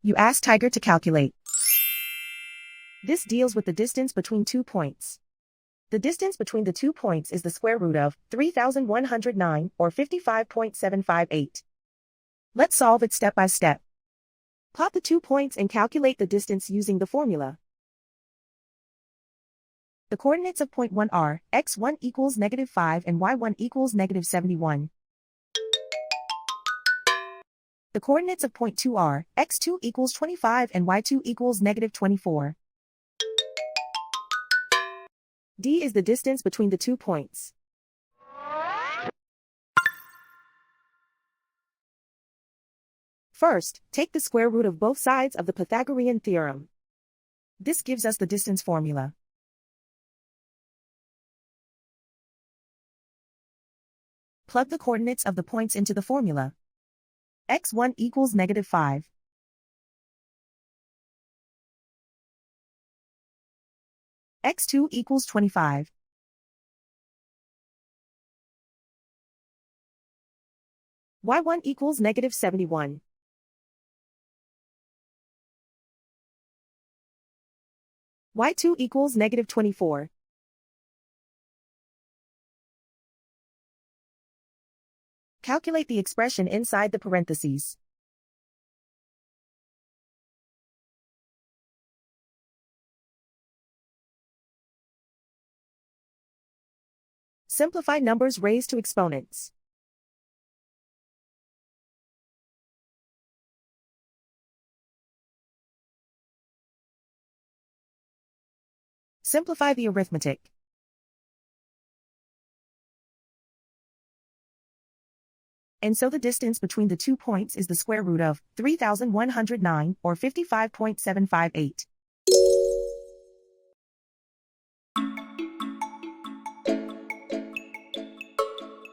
You ask Tiger to calculate. This deals with the distance between 2 points. The distance between the 2 points is the square root of 3,109, or 55.758. Let's solve it step by step. Plot the 2 points and calculate the distance using the formula. The coordinates of point 1 are x1 equals -5 and y1 equals -71. The coordinates of point 2 are x2 equals 25 and y2 equals -24. D is the distance between the 2 points. First, take the square root of both sides of the Pythagorean theorem. This gives us the distance formula. Plug the coordinates of the points into the formula. x1 equals -5. x2 equals 25. y1 equals -71. y2 equals -24. Calculate the expression inside the parentheses. Simplify numbers raised to exponents. Simplify the arithmetic. And so the distance between the 2 points is the square root of 3,109, or 55.758.